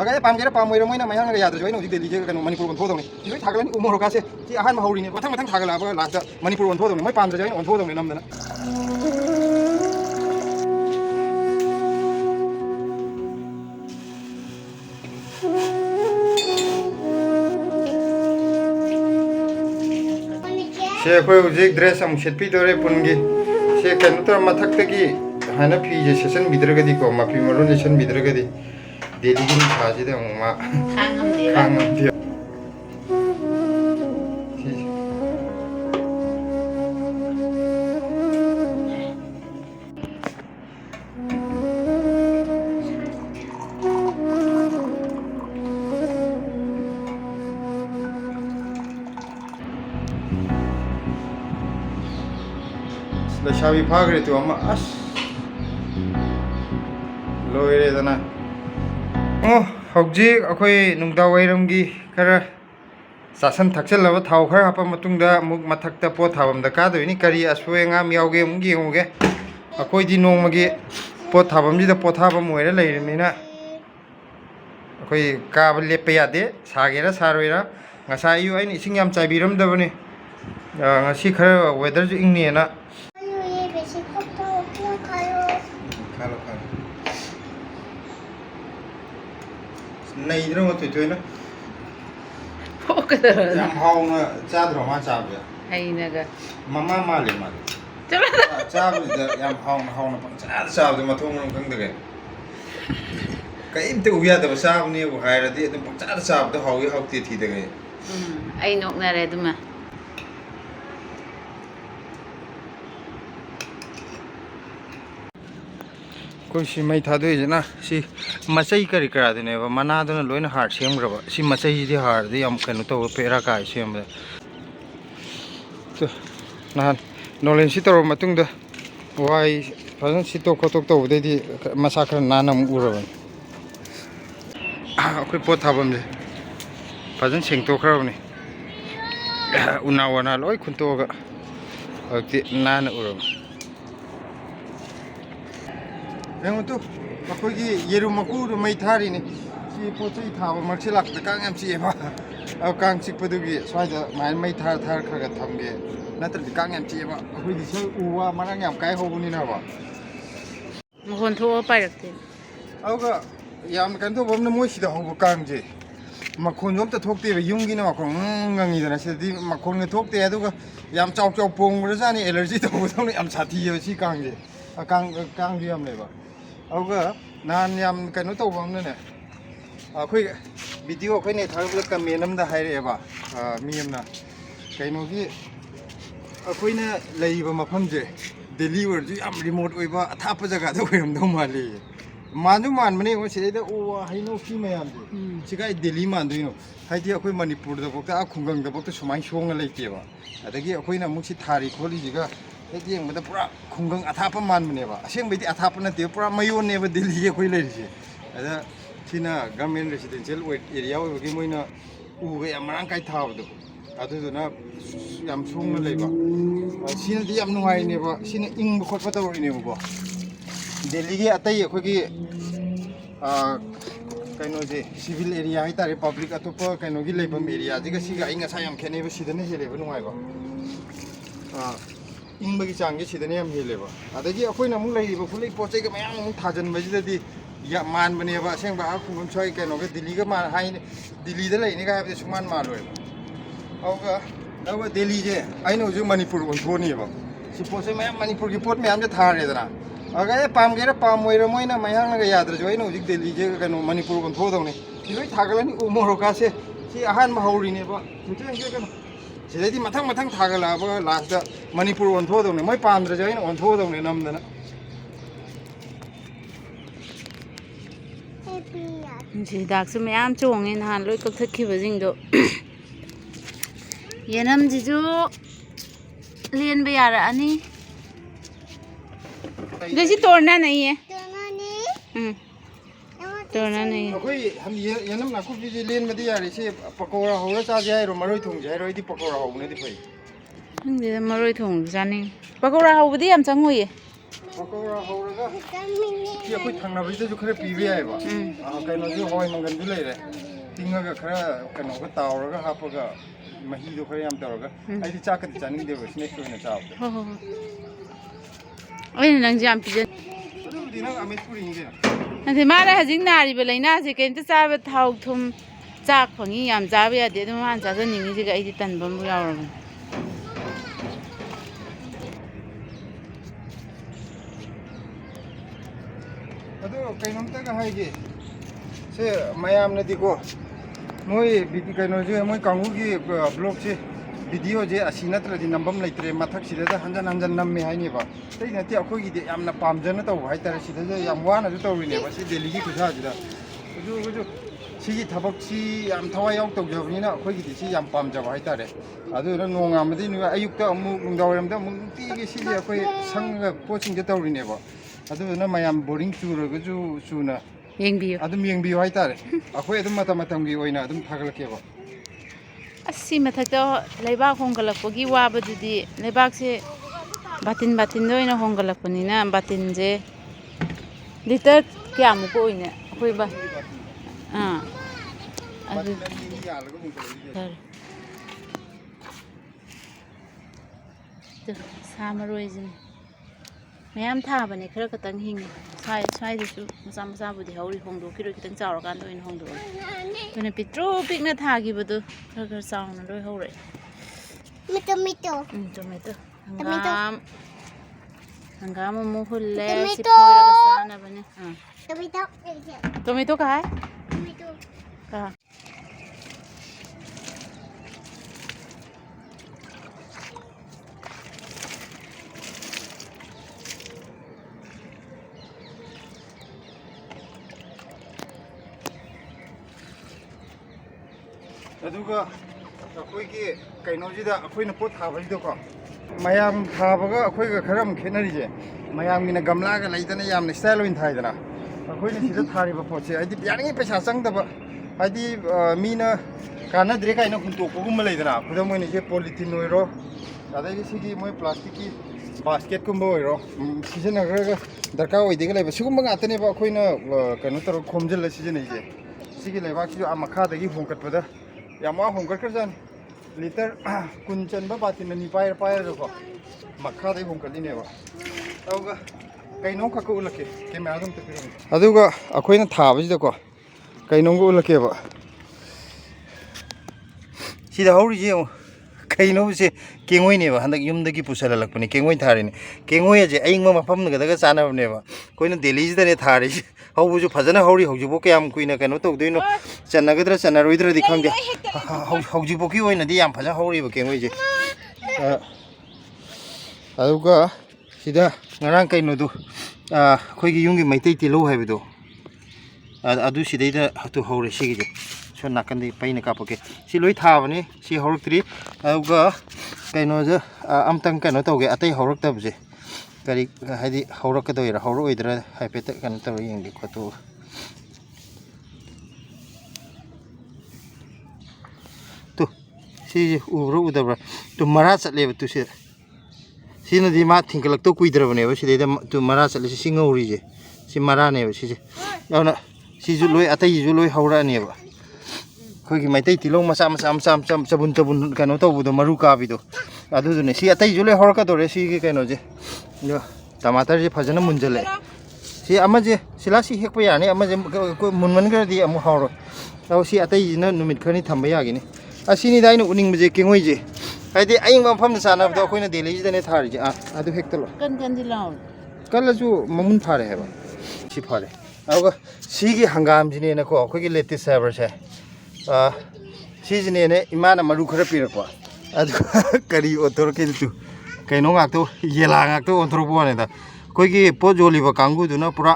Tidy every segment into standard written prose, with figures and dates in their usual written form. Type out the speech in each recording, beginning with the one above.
cái pam cái pam mồi rồi mới nằm mày hang cái nhà rồi cho nó chỉ để đi chơi cái manipur còn thua rồi này chỉ thấy thằng cái này umur cái chỉ ahan mà hầu đi này mà thằng thằng cái là last manipur còn thua rồi mới pam rồi cho nó thua rồi nằm đấy xe khơi uzik dress am shet pi dore pungi xe cái nó tao mà thắc thế ki hai nó phi je session bidra cái đi ko mà phi maron session bidra cái đi Delhi cái khá gì đấy mà khang ngâm đi là sao bị phá cái tụi mà as lôi đây nè học gì akhoi nungda wairamgi khara sasan thakchal lawa thau khara hapa matungda muk mathakta po thabam da ka doini kari aswenga miauge mungi ngoge akhoi di nongmagi po thabam ji da po thabam moira leirmina akhoi ka lepe yade sagera saroira ngasa yu aini ising yam chaibiram dabani ngasi khara weather ju ingni na này nó tùy tùy nó làm hầu nó cha đồ mà cha vậy hay nè cái mà liền mà cha bây giờ làm hầu nó bằng cha rồi mà thùng nó không được cái em tiêu bia từ sao nhiều của hai là thì nó bằng cha sao tôi hầu thì được cái ai nộp này đấy mà कोई सी मैं था दो जना सी मचई करी करा देने वा मना दो ना lion heart same rava C मचई the heart दी हम कनु तो पेरा का सेम रे तो ना नॉलेज सी तो मतुंग द वाई फजन सी तो को तो दे दी मसा खर ना नम उरबन अखोई पोत थाबम जे फजन सेंग तो खरबनी उना वना लोय खुनतो गा अति ना न उरबन Yang itu, aku lagi yeru maku rumai thari ni, si pocai thawa maksi lak dekang am si eva, aku kang sik padugi, soalnya main thar kerja thamge, nanti dekang am si eva, aku di sini uwa mana yang kai hobi ni nawa. Mohon thua apa rakti? Aku ka, yang kan tu bom nemu sih dah hobi kang je, makon jom tu thok tiba yung gini makon ngangi dah nasi di makon nge thok tiba tu ka, yang cau pong berasa ni alergi tu betul ni am sati je si kang je, kang dia am leba. Aku nan yam kan itu bom ni, aku video aku ni thar belak kami nam dah hari eba, miam na, kain lagi, aku ni lagi bapa macam je, deliver tu am remote eba, apa jaga tu aku am mali, manu mana aku sih ada hari no film yang tu, jika Delhi manu itu, hari dia aku manipur tu, waktu aku kungang tu, waktu semai shong lagi tiba, ada lagi aku ni mungkin thari kholi juga. Jadi yang betul pura khunggang athapan man meneva. Asyik beti athapan nanti pura mayon neva Delhi je koi lagi je. Ada Cina government residential area bagi mana uga yang merangkai thau tu. Adu tu na yang sung lagi ba. Cina dia yang nuai neva. Cina ing bukan pada orang neva ba. Delhi ke atai aku ke kaino je civil area itu republic atau apa kaino ke lebam area. Jika sih ing asal yang kene be sidane je lebam nuai ba. Ing bagi canggih sih dania mihileba. Ada je aku ni mula hidup fully pocai ke mayang thajan baju tadi ya man bani apa. Sehingga aku pun coy ke noke Delhi ke mana hai Delhi dah lah ini kaya betul cuman malu. Aku Delhi je. Aino je manipur untuk ni apa. Si pocai mayang manipur ki pot mayang je thar je na. Agak pam kira pam moi na mayang na kaya terus aino je Delhi je kan manipur untuk tu ni. Ini thagalan ni umur okase si ahan mahuri ni apa. Macam ni kan. Jadi matang thagal apa last manipur on thod ni, mai pandra jai on thod ni nam dana. Jadi dak semua am cuangin han loi kau thak kiba jing do. Yenam jiju lian bayar ani. Jadi torna nahi hai. Torna nahi. Aku yenam nak aku biji lian mesti yari si pakora hoga saja ro maroi thung jai ro itu pakora hoga ni dipai. Hindi maroi thong jani. Pakora hoga di am changui. Pakora ꯍꯧꯔꯒ ꯁꯤ ꯑꯩꯈꯣꯏ ꯊꯪꯅꯕꯁꯤꯗꯁꯨ ꯈꯔ ꯄꯤꯕ ꯌꯥꯏꯕ ꯀꯩꯅꯣꯁꯨ ꯍꯋꯥꯏ ꯃꯪꯒꯟꯁꯨ ꯂꯩꯔꯦ ꯇꯤꯡꯉꯒ ꯈꯔ ꯀꯩꯅꯣꯒ ꯇꯥꯎꯔꯒ ꯍꯥꯞꯄꯒ ꯃꯍꯤꯗꯣ ꯈꯔ ꯌꯥꯝ ꯇꯧꯔꯒ ꯑꯩꯗꯤ ꯆꯥꯛꯀꯗꯤ ꯆꯥꯅꯤꯡꯗꯦꯕ ꯁ꯭ꯅꯦꯛꯁ ꯑꯣꯏꯅ ꯆꯥꯕꯗꯣ ꯍꯣꯏ ꯍꯣꯏ ꯍꯣꯏ ꯑꯩꯅ ꯅꯪꯁꯦ ꯌꯥꯝ ꯄꯤꯖꯅꯤ ꯑꯗꯨꯕꯨꯗꯤ ꯅꯪ ꯑꯃꯦꯠ ꯄꯨꯔꯤꯅꯤ ꯀꯩꯅꯣ ꯅꯠꯇꯦ ꯃꯥꯅ ꯍꯧꯖꯤꯛ ꯅꯥꯔꯤꯕ ꯂꯥꯏꯅꯥꯁꯦ ꯀꯩꯝꯇ ꯆꯥꯕ ꯊꯥꯎ ꯊꯨꯝ ꯆꯥꯛ ꯐꯪꯉꯤ ꯌꯥꯝ ꯆꯥꯕ ꯌꯥꯗꯦ ꯑꯗꯨꯝ ꯃꯥꯅ ꯆꯥꯖꯅꯤꯡꯉꯤꯁꯤꯒ ꯑꯩꯗꯤ ꯇꯟꯕ ꯑꯃ ꯌꯥꯎꯔꯕꯅꯤ ꯑꯗꯣ ꯀꯩꯅꯣꯝꯇꯒ ꯍꯥꯏꯒꯦ ꯁꯦ ꯃꯌꯥꯝꯅꯗꯤꯀꯣ ꯃꯣꯏ ꯀꯩꯅꯣꯁꯦ ꯃꯣꯏ ꯀꯥꯡꯕꯨꯒꯤ ꯕ꯭ꯂꯣꯛꯁꯦ ꯚꯤꯗꯤꯑꯣꯁꯦ ꯑꯁꯤ ꯅꯠꯇ꯭ꯔꯗꯤ ꯅꯝꯐꯝ ꯂꯩꯇ꯭ꯔꯦ ꯃꯊꯛꯁꯤꯗ ꯍꯟꯖꯟ ꯍꯟꯖꯟ ꯅꯝꯃꯦ ꯍꯥꯏꯅꯦꯕ ꯑꯇꯩ ꯅꯠꯇꯦ ꯑꯩꯈꯣꯏꯒꯤꯗꯤ ꯌꯥꯝꯅ ꯄꯥꯝꯖꯅ ꯇꯧꯕ ꯍꯥꯏꯇꯥꯔꯦ ꯁꯤꯗꯁꯨ ꯌꯥꯝ ꯋꯥꯅꯁꯨ ꯇꯧꯔꯤꯅꯦꯕ ꯁꯤ ꯗꯦꯜꯂꯤꯒꯤ ꯈꯨꯠꯁꯥꯁꯤꯗ ꯑꯗꯨꯒꯁꯨ ꯁꯤꯒꯤ ꯊꯕꯛꯁꯤ ꯌꯥꯝ ꯊꯋꯥꯏ ꯌꯥꯎ ꯇꯧꯖꯕꯅꯤꯅ ꯑꯩꯈꯣꯏꯒꯤꯗꯤ ꯁꯤ ꯌꯥꯝ ꯄꯥꯝꯖꯕ ꯍꯥꯏꯇꯥꯔꯦ ꯑꯗꯨꯗꯨꯅ ꯅꯣꯡꯉꯥꯟꯕꯗꯒꯤ ꯑꯌꯨꯛꯇ ꯑꯃꯨꯛ ꯅꯨꯡꯗꯥꯡꯋꯥꯏꯔꯝꯗ ꯑꯃꯨꯛ ꯅꯨꯡꯇꯤꯒꯤ ꯁꯤꯁꯦ ꯑꯩꯈꯣꯏ ꯁꯪꯉꯒ ꯄꯣꯠꯁꯤꯡꯁꯦ ꯇꯧꯔꯤꯅꯦꯕ ꯑꯗꯨꯗꯨꯅ ꯃꯌꯥꯝ ꯕꯣꯔꯤꯡ ꯆꯨꯔꯒꯁꯨ ꯆꯨꯅ ꯌꯦꯡꯕꯤꯌꯨ ꯑꯗꯨꯝ ꯌꯦꯡꯕꯤꯌꯨ ꯍꯥꯏꯇꯥꯔꯦ ꯑꯩꯈꯣꯏ ꯑꯗꯨꯝ ꯃꯇꯝ ꯃꯇꯝꯒꯤ ꯑꯣꯏꯅ ꯑꯗꯨꯝ ꯊꯥꯒꯠꯂꯛꯀꯦꯕ ꯑꯁ ꯁꯤ ꯃꯊꯛꯇ ꯂꯩꯕꯥꯛ ꯍꯣꯡꯒꯠꯂꯛꯄꯒꯤ ꯋꯥꯕꯗꯨꯗꯤ ꯂꯩꯕꯥꯛꯁꯦ ꯕꯥꯇꯤꯟ ꯕꯥꯇꯤꯟꯗ ꯑꯣꯏꯅ ꯍꯣꯡꯒꯠꯂꯛꯄꯅꯤꯅ ꯕꯥꯇꯤꯟꯁꯦ ꯂꯤꯇꯔ ꯀꯌꯥꯃꯨꯛꯀ ꯑꯣꯏꯅ ꯑꯩꯈꯣꯏ ꯑꯗꯨ ꯁꯥ ꯃꯔꯣꯏꯁꯤꯅꯤ ꯃꯌꯥꯝ ꯊꯥꯕꯅꯦ ꯈꯔ ꯈꯛꯇꯪ ꯍꯤꯡꯉꯤ ꯁ꯭ꯋꯥꯏꯗꯁꯨ ꯃꯆꯥ ꯃꯆꯥꯕꯨꯗꯤ ꯍꯧꯔꯤ ꯍꯣꯡꯗꯣꯛꯈꯤꯔꯣꯏ ꯈꯤꯇꯪ ꯆꯥꯎꯔꯀꯥꯟꯗ ꯑꯣꯏꯅ ꯍꯣꯡꯗꯣꯛꯑꯦ ꯑꯩꯈꯣꯏꯅ ꯄꯤꯛꯇ꯭ꯔꯨ ꯄꯤꯛꯅ ꯊꯥꯈꯤꯕꯗꯣ ꯈꯔ ꯈꯔ ꯆꯥꯎꯅ ꯂꯣꯏ ꯍꯧꯔꯛꯑꯦ ꯇꯣꯃꯦꯇꯣ ꯍꯪꯒꯥꯝ ꯑꯃꯨꯛ ꯍꯨꯜꯂꯦ ꯁꯤ ꯐꯣꯏꯔꯒ ꯆꯥꯅꯕꯅꯦ टोमेटो कहाँ है कहाँ ꯑꯗꯨꯒ ꯑꯩꯈꯣꯏꯒꯤ ꯀꯩꯅꯣꯁꯤꯗ ꯑꯩꯈꯣꯏꯅ ꯄꯣꯠ ꯊꯥꯕꯁꯤꯗꯀꯣ ꯃꯌꯥꯝ ꯊꯥꯕꯒ ꯑꯩꯈꯣꯏꯒ ꯈꯔ ꯑꯃꯨꯛ ꯈꯦꯠꯅꯔꯤꯁꯦ ꯃꯌꯥꯝꯒꯤꯅ ꯒꯝꯂꯥꯒ ꯂꯩꯗꯅ ꯌꯥꯝꯅ ꯁ꯭ꯇꯥꯏꯜ ꯑꯣꯏꯅ ꯊꯥꯏꯗꯅ ꯑꯩꯈꯣꯏꯅ ꯁꯤꯗ ꯊꯥꯔꯤꯕ ꯄꯣꯠꯁꯦ ꯍꯥꯏꯗꯤ ꯌꯥꯔꯤꯉꯩ ꯄꯩꯁꯥ ꯆꯪꯗꯕ ꯍꯥꯏꯗꯤ ꯃꯤꯅ ꯀꯥꯟꯅꯗ꯭ꯔꯦ ꯀꯥꯏꯅ ꯍꯨꯟꯇꯣꯛꯄꯒꯨꯝꯕ ꯂꯩꯗꯅ ꯈꯨꯗꯝ ꯑꯣꯏꯅ ꯁꯤ ꯄꯣꯂꯤꯊꯤꯟ ꯑꯣꯏꯔꯣ ꯑꯗꯩꯗꯤ ꯁꯤꯒꯤ ꯃꯣꯏ ꯄ꯭ꯂꯥꯁꯇꯤꯛꯀꯤ ꯕꯥꯁꯀꯦꯠꯀꯨꯝꯕ ꯑꯣꯏꯔꯣ ꯁꯤꯖꯤꯟꯅꯈ꯭ꯔꯒ ꯗꯔꯀꯥꯔ ꯑꯣꯏꯗꯦꯒ ꯂꯩꯕ ꯁꯤꯒꯨꯝꯕ ꯉꯥꯛꯇꯅꯦꯕ ꯑꯩꯈꯣꯏꯅ ꯀꯩꯅꯣ ꯇꯧꯔꯒ ꯈꯣꯝꯖꯤꯜꯂ ꯁꯤꯖꯤꯟꯅꯩꯁꯦ ꯁꯤꯒꯤ ꯂꯩꯕꯥꯛꯁꯤꯁꯨ ꯃꯈꯥꯗꯒꯤ ꯍꯣꯡꯀꯠꯄꯗ ꯌꯥꯝ ꯋꯥ ꯍꯣꯡꯒꯠꯈ꯭ꯔꯖꯥꯠꯅꯤ ꯂꯤꯇꯔ 10 ꯆꯟꯕ ꯕꯥꯇꯤꯟ ꯑꯅꯤ ꯄꯥꯏꯔꯒꯀꯣ ꯃꯈꯥꯗꯒꯤ ꯍꯣꯡꯀꯠꯂꯤꯅꯦꯕ ꯑꯗꯨꯒ ꯀꯩꯅꯣꯝ ꯈꯛꯀ ꯎꯠꯂꯛꯀꯦ ꯀꯦꯃꯦꯔꯥꯗ ꯑꯝꯇ ꯄꯤꯔꯝꯃꯦ ꯑꯗꯨꯒ ꯑꯩꯈꯣꯏꯅ ꯊꯥꯕꯁꯤꯗꯀꯣ ꯀꯩꯅꯣꯝꯒ ꯎꯠꯂꯛꯀꯦꯕ ꯁꯤꯗ ꯍꯧꯔꯤꯁꯦ ꯌꯦꯡꯉꯨ ꯀꯩꯅꯣꯁꯦ ꯀꯦꯡꯉꯣꯏꯅꯦꯕ ꯍꯟꯗꯛ ꯌꯨꯝꯗꯒꯤ ꯄꯨꯁꯜꯍꯜꯂꯛꯄꯅꯦ ꯀꯦꯡꯉꯣꯏ ꯊꯥꯔꯤꯅꯦ ꯀꯦꯡꯉꯣꯏ ꯑꯁꯦ ꯑꯌꯤꯡꯕ ꯃꯐꯝꯗꯒ ꯆꯥꯅꯕꯅꯦꯕ ꯑꯩꯈꯣꯏꯅ ꯗꯦꯜꯂꯤꯁꯤꯗꯅꯦ ꯊꯥꯔꯤꯁꯦ ꯍꯧꯕꯁꯨ ꯐꯖꯅ ꯍꯧꯔꯤ ꯍꯧꯖꯤꯛꯐꯥꯎ ꯀꯌꯥꯝ ꯀꯨꯏꯅ ꯀꯩꯅꯣ ꯇꯧꯗꯣꯏꯅꯣ ꯆꯟꯅꯒꯗ꯭ꯔꯥ ꯆꯟꯅꯔꯣꯏꯗ꯭ꯔꯗꯤ ꯈꯪꯗꯦ ꯍꯧꯖꯤꯛꯐꯥꯎꯒꯤ ꯑꯣꯏꯅꯗꯤ ꯌꯥꯝ ꯐꯖꯅ ꯍꯧꯔꯤꯕ ꯀꯦꯡꯉꯣꯏꯁꯦ ꯑꯗꯨꯒ ꯁꯤꯗ ꯉꯔꯥꯡ ꯀꯩꯅꯣꯗꯣ ꯑꯩꯈꯣꯏꯒꯤ ꯌꯨꯝꯒꯤ ꯃꯩꯇꯩ ꯇꯤꯜꯍꯧ ꯍꯥꯏꯕꯗꯣ ꯑꯗꯨ ꯁꯤꯗꯩꯗ ꯍꯧꯔꯦ ꯁꯤꯒꯤꯁꯦ ꯁꯣꯝ ꯅꯥꯀꯟꯗꯒꯤ ꯄꯩꯅ ꯀꯥꯞꯄꯛꯀꯦ ꯁꯤ ꯂꯣꯏ ꯊꯥꯕꯅꯤ ꯁꯤ ꯍꯧꯔꯛꯇ꯭ꯔꯤ ꯑꯗꯨꯒ ꯀꯩꯅꯣꯁꯦ ꯑꯝꯇꯪ ꯀꯩꯅꯣ ꯇꯧꯒꯦ ꯑꯇꯩ ꯍꯧꯔꯛꯇꯕꯁꯦ ꯀꯔꯤ ꯍꯥꯏꯗꯤ ꯍꯧꯔꯛꯀꯗꯣꯏꯔꯥ ꯍꯧꯔꯛꯑꯣꯏꯗ꯭ꯔꯥ ꯍꯥꯏꯐꯦꯠꯇ ꯀꯩꯅꯣ ꯇꯧꯔ ꯌꯦꯡꯒꯦ ꯈꯣꯠꯇꯣꯛꯑꯒ ꯇꯨ ꯁꯤꯁꯦ ꯎꯕ꯭ꯔꯥ ꯎꯗꯕ꯭ꯔꯥ ꯇꯨ ꯃꯔꯥ ꯆꯠꯂꯦꯕ ꯇꯨ ꯁꯤꯗ ꯁꯤꯅꯗꯤ ꯃꯥ ꯊꯤꯡꯀꯠꯂꯛꯇꯧ ꯀꯨꯏꯗ꯭ꯔꯕꯅꯦꯕ ꯁꯤꯗꯩꯗ ꯇꯨ ꯃꯔꯥ ꯆꯠꯂꯤꯁꯦ ꯁꯤ ꯉꯧꯔꯤꯁꯦ ꯁꯤ ꯃꯔꯥꯅꯦꯕ ꯁꯤꯁꯦ ꯑꯗꯨꯅ ꯁꯤꯁꯨ ꯂꯣꯏ ꯑꯇꯩꯁꯤꯁꯨ ꯂꯣꯏ ꯍꯧꯔꯛꯑꯅꯦꯕ ꯑꯩꯈꯣꯏꯒꯤ ꯃꯩꯇꯩ ꯇꯤꯜꯍꯧ ꯃꯆꯥ ꯆꯕꯨꯟ ꯀꯩꯅꯣ ꯇꯧꯕꯗꯣ ꯃꯔꯨ ꯀꯥꯕꯤꯗꯣ ꯑꯗꯨꯗꯨꯅꯦ ꯁꯤ ꯑꯇꯩꯁꯨ ꯂꯣꯏ ꯍꯧꯔꯛꯀꯗꯧꯔꯦ ꯁꯤꯒꯤ ꯀꯩꯅꯣꯁꯦ ꯇꯃꯥꯇꯔꯁꯦ ꯐꯖꯅ ꯃꯨꯟꯖꯜꯂꯛꯑꯦ ꯁꯤ ꯑꯃꯁꯦ ꯁꯤ ꯍꯦꯛꯄ ꯌꯥꯅꯤ ꯑꯃꯁꯦ ꯃꯨꯟꯃꯟꯈ꯭ꯔꯗꯤ ꯑꯃꯨꯛ ꯍꯥꯎꯔꯣꯏ ꯑꯗꯣ ꯁꯤ ꯑꯇꯩꯁꯤꯅ ꯅꯨꯃꯤꯠ ꯈꯔꯅꯤ ꯊꯝꯕ ꯌꯥꯒꯤꯅꯤ ꯑꯁꯤꯅꯤꯗ ꯑꯩꯅ ꯎꯅꯤꯡꯕꯁꯦ ꯀꯦꯡꯉꯣꯏꯁꯦ ꯍꯥꯏꯗꯤ ꯑꯌꯤꯡꯕ ꯃꯐꯝꯗ ꯆꯥꯅꯕꯗꯣ ꯑꯩꯈꯣꯏꯅ ꯗꯦꯜꯂꯤꯁꯤꯗꯅꯦ ꯊꯥꯔꯤꯁꯦ ꯑꯗꯨ ꯍꯦꯛꯇ कन लाओ ꯀꯜꯂꯁꯨ ꯃꯃꯨꯟ ꯐꯥꯔꯦ ꯍꯥꯏꯕ ꯁꯤ ꯐꯔꯦ ꯑꯗꯨꯒ ꯁꯤꯒꯤ ꯍꯪꯒꯥꯝꯁꯤꯅꯦꯅꯀꯣ ꯑꯩꯈꯣꯏꯒꯤ ꯂꯦꯇꯤꯁ ꯍꯥꯏꯕꯔꯁꯦ ꯁꯤꯁꯤꯅꯦꯅ ꯏꯃꯥꯅ ꯃꯔꯨ ꯈꯔ ꯄꯤꯔꯛꯄ ꯑꯗꯨ ꯀꯔꯤ ꯑꯣꯟꯊꯣꯔꯛꯀꯦꯗꯨ ꯀꯩꯅꯣ ꯉꯥꯛꯇ ꯌꯦꯂꯥ ꯉꯥꯛꯇ ꯑꯣꯟꯊꯣꯔꯛꯄ ꯋꯥꯅꯤꯗ ꯑꯩꯈꯣꯏꯒꯤ ꯄꯣꯠ ꯌꯣꯜꯂꯤꯕ ꯀꯥꯡꯕꯨꯗꯨꯅ ꯄꯨꯔꯥ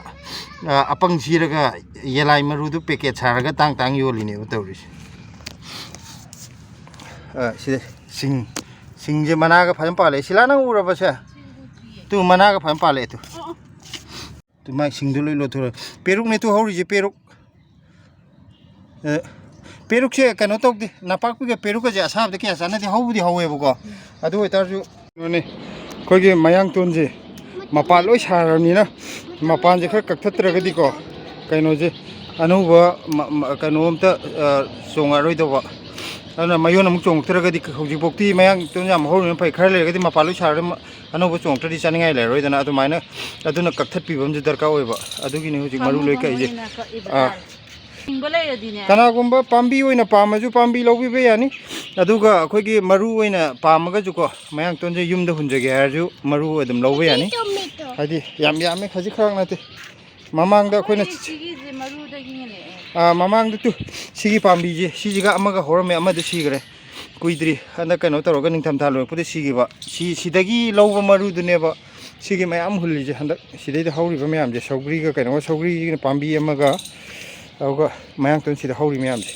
ꯑꯄꯪ ꯁꯤꯔꯒ ꯌꯦꯂꯥꯏ ꯃꯔꯨꯗꯨ ꯄꯦꯀꯦꯠ ꯁꯥꯔꯒ ꯇꯥꯡ ꯌꯣꯜꯂꯤꯅꯦꯕ ꯇꯧꯔꯤꯁꯦ ꯁꯤꯗ ꯁꯤꯡꯁꯦ ꯃꯅꯥꯒ ꯐꯖꯅ ꯄꯥꯜꯂꯛꯑꯦ ꯁꯤꯂꯥ ꯅꯪ ꯎꯔꯕꯁꯦ ꯇꯨ ꯃꯅꯥꯒ ꯐꯖꯅ ꯄꯥꯜꯂꯛꯑꯦ ꯇꯨ ꯃꯥꯏ ꯁꯤꯡꯗꯣ ꯂꯣꯏ ꯂꯣꯊꯣꯔꯛꯑꯦ ꯄꯦꯔꯨꯛꯅꯦ ꯇꯨ ꯍꯧꯔꯤꯁꯦ ꯄꯦꯔꯨꯛꯁꯦ ꯀꯩꯅꯣ ꯇꯧꯗꯦ ꯅꯄꯥꯛꯄꯤꯒ ꯄꯦꯔꯨꯛꯀꯁꯦ ꯑꯁꯥꯕꯗ ꯀꯌꯥ ꯆꯥꯟꯅꯗꯦ ꯍꯧꯕꯗꯤ ꯍꯧꯋꯦꯕꯀꯣ ꯑꯗꯨ ꯑꯣꯏꯇꯥꯔꯁꯨ ꯀꯩꯅꯣꯅꯦ ꯑꯩꯈꯣꯏꯒꯤ ꯃꯌꯥꯡꯇꯣꯟꯁꯦ mapal loi sarabnina mapan je khar kakthatra ko kaino je anuba kaino amta songa roi doba ana mayon amuk chong tragadi hojik bokti mayang ton yam horin pai khar le gadi mapal loi sar anuba chong tradi chaningai le roi dana adu maina aduna kakthat pibam je darka oiba adugi ni hojik maru loi kai je kanagumba pambi oina pamaju pambi lobibe yani aduga akhoi maru oina pamaga juko mayang tonje yumda hunjage harju maru adum lobe yani hadi yam khaji khang nate mamangda akhoi mamangda tu sigi pambi je sijiga amaga horame amada sigre kuidri handa kano toroga ningtham thalo pude sigi ba sidagi loba maru duneba sigi mayam hulli je handa sidai da hauri ba mayam je saugri ga kano saugri pambi amaga auga mayang ton sida hauri mayam je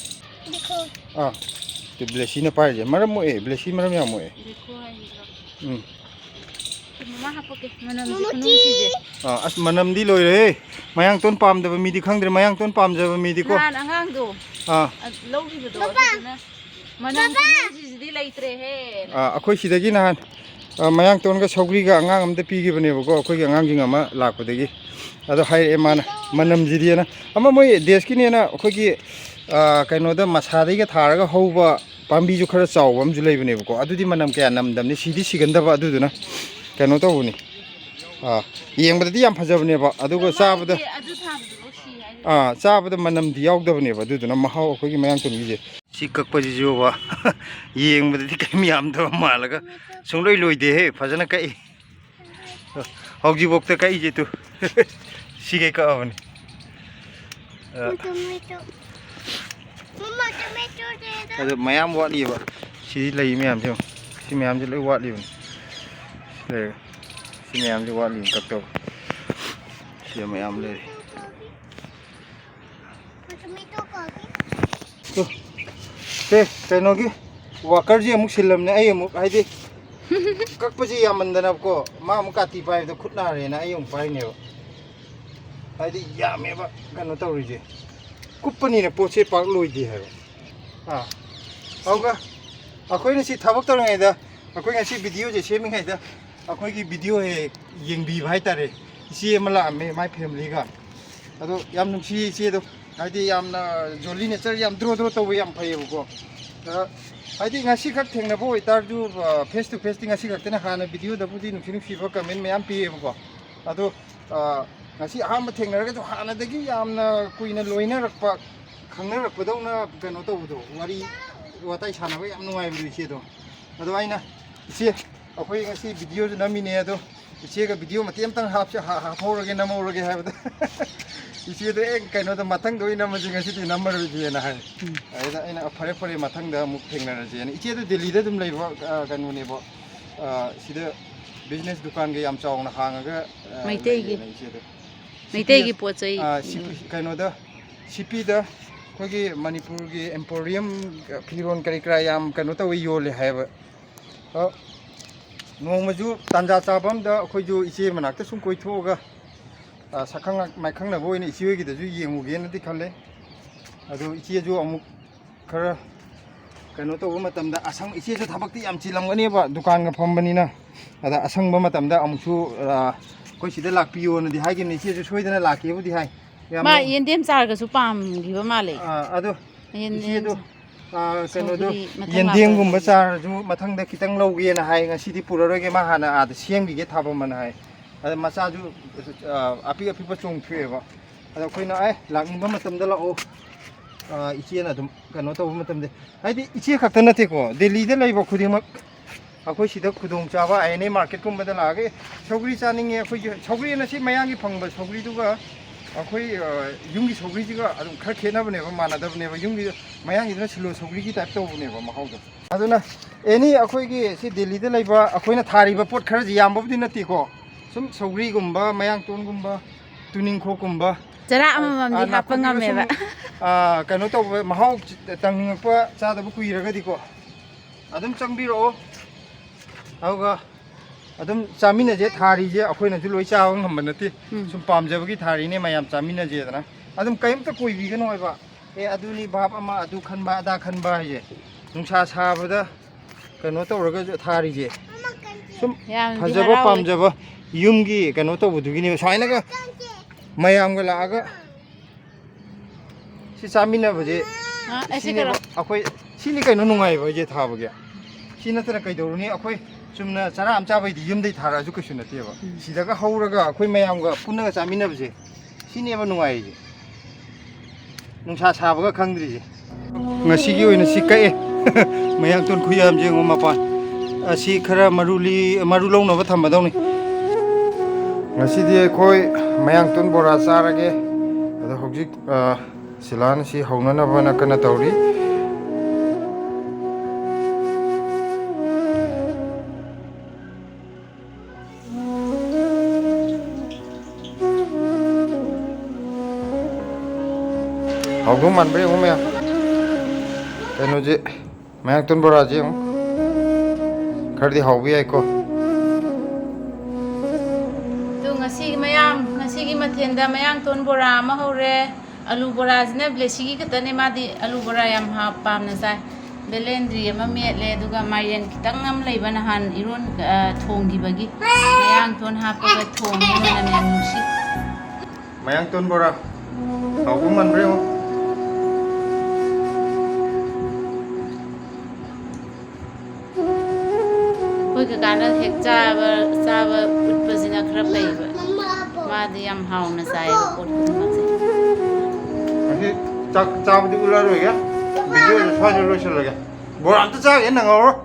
te blesi na par je maram mo blesi maram yam mo as manam di loi re mayang ton pam da mi di khangdre mayang ton pam ja mi di ko nan angang do logi do aduna manam si di laitre he akhoi sidagi nan mayang ton ga saugri ga angang amda pi gi bane ko akhoi ga angang jing ama lak podagi ado hai emana manam jiri na ama moi desh ki ne na akhoi gi kaino da masari ga thara ga hoba pambi ju khara chaw bam ju lei bane ko adudi manam kya namdam ni sidi siganda ba adu duna kaino to buni yengba di yam phajabne ba adugo sabada sabada manam di yaugdabne ba adu duna mahau akhoi gi mayang ton gi je si kakpa ji jo ba yengba di kai miyam da malaga sungloi loi de he phajana kai hauji bokta kai je tu sige ka avani adu mayam wali ba si lei mayam je si mayam je loi wali ba le si mayam je wali kak to si mayam le to te kaino gi worker je amuk silam ne ai amuk haide kakpa ji yamandana ko ma amuk ati pai da khutna re na ai um pai ne ba haide yame ba kano tawri je kupani ne poche pak loi di ha auga akhoi ne si thabak tar ngai da akhoi ngasi video je semi ngai da akhoi gi video he yengbi bhai tare si amala me my family ga ado yam num si do haide yam na joli ne char yam dro to yam phai ko haide ngasi khak thengna bo itar ju face to face ngasi khak tena hana video da budi num si ba comment me yam pi ko ado ngasi aham thengna ga hana dagi yamna kuina loina rakpa khangna rakpadona kano to budo wari watai sana ba yam nuai bu che do ado aina che akhoi ngasi video na mi ne do che ga video matem tang hap cha ha phorage na morage ha ba che do ek kano da matang do ina ma ji ngasi ti number bi na ha aida aina phare matang da muk thengna na je che do delhi da dum lai ba kanu ne ba sida business dukan ga yam chawng na hanga ga maitei gi ꯃꯩꯇꯩꯒꯤ ꯄꯣꯠ ꯆꯩ ꯀꯩꯅꯣꯗ ꯁꯤꯄꯤꯗ ꯑꯩꯈꯣꯏꯒꯤ ꯃꯅꯤꯄꯨꯔꯒꯤ ꯑꯦꯝꯄꯣꯔꯤꯌꯝ ꯐꯤꯔꯣꯟ ꯀꯔꯤ ꯀꯔꯥ ꯌꯥꯝ ꯀꯩꯅꯣ ꯇꯧꯋꯤ ꯌꯣꯜꯂꯦ ꯍꯥꯏꯕ ꯅꯣꯡꯃꯁꯨ ꯇꯥꯟꯖꯥ ꯆꯥꯕ ꯑꯃꯗ ꯑꯩꯈꯣꯏꯁꯨ ꯏꯆꯦ ꯃꯅꯥꯛꯇ ꯁꯨꯝ ꯀꯣꯏꯊꯣꯛꯑꯒ ꯁꯛꯈꯪ ꯃꯥꯏꯈꯪꯅꯕ ꯑꯣꯏꯅ ꯏꯆꯦ ꯍꯣꯏꯒꯤꯗꯁꯨ ꯌꯦꯡꯉꯨꯒꯦꯅꯗꯤ ꯈꯜꯂꯦ ꯑꯗꯨ ꯏꯆꯦꯁꯨ ꯑꯃꯨꯛ ꯈꯔ ꯀꯩꯅꯣ ꯇꯧꯕ ꯃꯇꯝꯗ ꯏꯆꯦꯁꯨ ꯊꯕꯛꯇꯤ ꯌꯥꯝ ꯆꯤꯜꯂꯝꯒꯅꯦꯕ ꯗꯨꯀꯥꯟꯒ ꯐꯝꯕꯅꯤꯅ ꯑꯗ ꯑꯁꯪꯕ ꯃꯇꯝꯗ ꯑꯃꯨꯛꯁꯨ ꯑꯩꯈꯣꯏ ꯁꯤꯗ ꯂꯥꯛꯄꯤꯌꯣꯅꯗꯤ ꯍꯥꯏꯒꯤꯕꯅꯤ ꯏꯆꯦꯁꯨ ꯁꯣꯏꯗꯅ ꯂꯥꯛꯀꯦꯕꯨꯗꯤ ꯍꯥꯏ ꯃꯥ ꯌꯦꯟꯗꯦꯝ ꯆꯥꯔꯒꯁꯨ ꯄꯥꯝꯈꯤꯕ ꯃꯥꯜꯂꯦ ꯑꯗꯣ ꯏꯆꯦꯗꯣ ꯀꯩꯅꯣꯗꯣ ꯌꯦꯟꯗꯦꯝꯒꯨꯝꯕ ꯆꯥꯔꯁꯨ ꯃꯊꯪꯗ ꯈꯤꯇꯪ ꯂꯧꯒꯦꯅ ꯍꯥꯏ ꯉꯁꯤꯗꯤ ꯄꯨꯔꯔꯣꯏꯒꯦ ꯃꯥ ꯍꯥꯟꯅ ꯑꯥꯗ ꯁꯦꯝꯈꯤꯒꯦ ꯊꯥꯕꯝꯑꯅ ꯍꯥꯏ ꯑꯗ ꯃꯆꯥꯁꯨ ꯑꯄꯤꯛꯄ ꯆꯣꯡꯊꯣꯛꯑꯦꯕ ꯑꯗ ꯑꯩꯈꯣꯏꯅ ꯂꯥꯛꯅꯤꯡꯕ ꯃꯇꯝꯗ ꯂꯥꯛꯑꯣ ꯏꯆꯦꯅ ꯑꯗꯨꯝ ꯀꯩꯅꯣ ꯇꯧꯕ ꯃꯇꯝꯗ ꯍꯥꯏꯗꯤ ꯏꯆꯦ ꯈꯛꯇ ꯅꯠꯇꯦꯀꯣ ꯗꯦꯜꯂꯤꯗ ꯂꯩꯕ ꯈꯨꯗꯤꯡꯃꯛ ꯑꯩꯈꯣꯏ ꯁꯤꯗ ꯈꯨꯗꯣꯡꯆꯥꯕ ꯑꯥꯏ ꯃꯥꯔꯀꯦꯠꯀꯨꯝꯕꯗ ꯂꯥꯛꯑꯒ ꯁꯧꯒ꯭ꯔꯤ ꯆꯥꯅꯤꯡꯉꯦ ꯑꯩꯈꯣꯏꯒꯤ ꯁꯧꯒ꯭ꯔꯤꯅ ꯁꯤ ꯃꯌꯥꯡꯒꯤ ꯐꯪꯕ ꯁꯧꯒ꯭ꯔꯤꯗꯨꯒ ꯑꯩꯈꯣꯏ ꯌꯨꯝꯒꯤ ꯁꯧꯒ꯭ꯔꯤꯁꯤꯒ ꯑꯗꯨꯝ ꯈꯔ ꯈꯦꯠꯅꯕꯅꯦꯕ ꯃꯥꯟꯅꯗꯕꯅꯦꯕ ꯌꯨꯝꯒꯤ ꯃꯌꯥꯡꯒꯤꯗꯨꯅ ꯁꯤꯂꯣ ꯁꯧꯒ꯭ꯔꯤꯒꯤ ꯇꯥꯏꯞ ꯇꯧꯕꯅꯦꯕ ꯃꯍꯥꯎꯗꯣ ꯑꯗꯨꯅ ꯑꯦꯅꯤ ꯑꯩꯈꯣꯏꯒꯤ ꯁꯤ ꯗꯦꯜꯂꯤꯗ ꯂꯩꯕ ꯑꯩꯈꯣꯏꯅ ꯊꯥꯔꯤꯕ ꯄꯣꯠ ꯈꯔꯁꯤ ꯌꯥꯝꯕꯕꯨꯗꯤ ꯅꯠꯇꯦꯀꯣ ꯁꯨꯝ ꯁꯧꯒ꯭ꯔꯤꯒꯨꯝꯕ ꯃꯌꯥꯡꯇꯣꯟꯒꯨꯝꯕ ꯇꯨꯅꯤꯡꯈꯣꯛꯀꯨꯝꯕ ꯆꯔꯥ ꯑꯃꯃꯝꯗꯤ ꯍꯥꯞꯄ ꯉꯝꯃꯦꯕ ꯀꯩꯅꯣ ꯇꯧꯕ ꯃꯍꯥꯎ ꯇꯪꯅꯤꯡꯉꯛꯄ ꯆꯥꯗꯕ ꯀꯨꯏꯔꯒꯗꯤꯀꯣ ꯑꯗꯨꯝ ꯆꯪꯕꯤꯔꯛꯑꯣ ꯑꯗꯨꯒ ꯑꯗꯨꯝ ꯆꯥꯃꯤꯟꯅꯁꯦ ꯊꯥꯔꯤꯁꯦ ꯑꯩꯈꯣꯏꯅꯁꯨ ꯂꯣꯏ ꯆꯥꯕ ꯉꯝꯕ ꯅꯠꯇꯦ ꯁꯨꯝ ꯄꯥꯝꯖꯕꯒꯤ ꯊꯥꯔꯤꯅꯦ ꯃꯌꯥꯝ ꯆꯥꯃꯤꯟꯅꯁꯦꯗꯅ ꯑꯗꯨꯝ ꯀꯩꯝꯇ ꯀꯣꯏꯕꯤꯒꯅꯣ ꯍꯥꯏꯕ ꯑꯗꯨꯅꯤ ꯚꯥꯞ ꯑꯃ ꯑꯗꯨ ꯈꯟꯕ ꯑꯗꯥ ꯈꯟꯕ ꯍꯥꯏꯁꯦ ꯅꯨꯡꯁꯥ ꯁꯥꯕꯗ ꯀꯩꯅꯣ ꯇꯧꯔꯒ ꯊꯥꯔꯤꯁꯦ ꯁꯨꯝ ꯐꯖꯕ ꯄꯥꯝꯖꯕ ꯌꯨꯝꯒꯤ ꯀꯩꯅꯣ ꯇꯧꯕꯗꯨꯒꯤꯅꯦꯕ ꯁꯨꯃꯥꯏꯅꯒ ꯃꯌꯥꯝꯒ ꯂꯥꯛꯑꯒ ꯁꯤ ꯆꯥꯃꯤꯟꯅꯕꯁꯦ ꯁꯤꯅꯦꯕ ꯑꯩꯈꯣꯏ ꯁꯤꯅꯤ ꯀꯩꯅꯣ ꯅꯨꯡꯉꯥꯏꯕ ꯑꯩꯁꯦ ꯊꯥꯕꯒꯤ ꯁꯤ ꯅꯠꯇꯅ ꯀꯩꯗꯧꯔꯨꯅꯤ ꯑꯩꯈꯣꯏ ꯆꯨꯝꯅ ꯆꯔꯥ ꯑꯃ ꯆꯥꯕꯩꯗꯤ ꯌꯨꯝꯗꯩ ꯊꯥꯔꯛꯑꯁꯨ ꯀꯩꯁꯨ ꯅꯠꯇꯦꯕ ꯁꯤꯗꯒ ꯍꯧꯔꯒ ꯑꯩꯈꯣꯏ ꯃꯌꯥꯝꯒ ꯄꯨꯟꯅꯒ ꯆꯥꯃꯤꯟꯅꯕꯁꯦ ꯁꯤꯅꯦꯕ ꯅꯨꯡꯉꯥꯏꯔꯤꯁꯦ ꯅꯨꯡꯁꯥ ꯁꯥꯕꯒ ꯈꯪꯗ꯭ꯔꯤꯁꯦ ꯉꯁꯤꯒꯤ ꯑꯣꯏꯅ ꯁꯤ ꯀꯛꯑꯦ ꯃꯌꯥꯡꯇꯣꯟ ꯈꯨꯌꯥꯝꯁꯦ ꯌꯦꯡꯉꯣ ꯃꯄꯥꯟ ꯑꯁꯤ ꯈꯔ ꯃꯔꯨ ꯂꯧꯅꯕ ꯊꯝꯃꯗꯧꯅꯤ ꯉꯁꯤꯗꯤ ꯑꯩꯈꯣꯏ ꯃꯌꯥꯡꯇꯣꯟ ꯕꯣꯔꯥ ꯆꯥꯔꯒꯦ ꯑꯗꯣ ꯍꯧꯖꯤꯛ ꯁꯤꯂꯥꯅ ꯁꯤ ꯍꯧꯅꯅꯕꯅ ꯀꯟꯅ ꯇꯧꯔꯤ ꯍꯧꯗꯧ ꯃꯥꯟꯕ꯭ꯔꯥ ꯌꯦꯡꯉꯣ ꯃꯌꯥꯝ ꯀꯩꯅꯣꯁꯦ ꯃꯌꯥꯡꯇꯣꯟ ꯕꯣꯔꯥꯁꯦ ꯌꯦꯡꯉꯣ ꯈꯔꯗꯤ ꯍꯥꯎꯕ ꯌꯥꯏꯀꯣ ꯉꯁꯤꯒꯤ ꯃꯊꯦꯜꯗ ꯃꯌꯥꯡꯇꯣꯟ ꯕꯣꯔꯥ ꯑꯃ ꯍꯧꯔꯦ ꯑꯂꯨ ꯕꯣꯔꯥꯁꯤꯅ ꯕ꯭ꯂꯦꯁꯤꯒꯤ ꯈꯛꯇꯅꯦ ꯃꯥꯗꯤ ꯑꯂꯨ ꯕꯣꯔꯥ ꯌꯥꯝ ꯄꯥꯝꯅ ꯆꯥꯏ ꯕꯦꯂꯦꯟꯗ꯭ꯔꯤ ꯑꯃ ꯃꯦꯠꯂꯦ ꯑꯗꯨꯒ ꯃꯥꯏꯔꯦꯟ ꯈꯤꯇꯪ ꯑꯃ ꯂꯩꯕ ꯅꯍꯥꯟ ꯊꯣꯡꯈꯤꯕꯒꯤ ꯃꯌꯥꯡꯇꯣꯟ ꯍꯥꯞꯄꯒ ꯊꯣꯡꯉꯦ ꯃꯅꯝ ꯌꯥꯝ ꯅꯨꯡꯁꯤ ꯃꯌꯥꯡꯇꯣꯟ ꯕꯣꯔꯥ ꯍꯥꯎꯕ ꯃꯥꯟꯕ꯭ꯔꯥ ꯌꯦꯡꯉꯣ ꯑꯩꯈꯣꯏ ꯀꯀꯥꯅ ꯍꯦꯛ ꯆꯥꯕ ꯎꯠꯄꯁꯤꯅ ꯈꯔ ꯐꯩꯕ ꯃꯥꯗꯤ ꯌꯥꯝ ꯍꯥꯎꯅ ꯆꯥꯏꯌꯦꯕ ꯄꯣꯠ ꯈꯨꯗꯤꯡꯃꯛꯁꯦ ꯉꯁꯤ ꯆꯥꯛ ꯆꯥꯕꯗꯤ ꯎꯠꯂꯔꯣꯏꯒꯦ ꯚꯤꯗꯤꯑꯣꯁꯦ ꯁ꯭ꯋꯥꯏꯗ ꯂꯣꯏꯁꯤꯜꯂꯒꯦ ꯕꯣꯔꯥ ꯑꯝꯇ ꯆꯥꯒꯦ ꯅꯪꯍꯧꯔꯣꯏ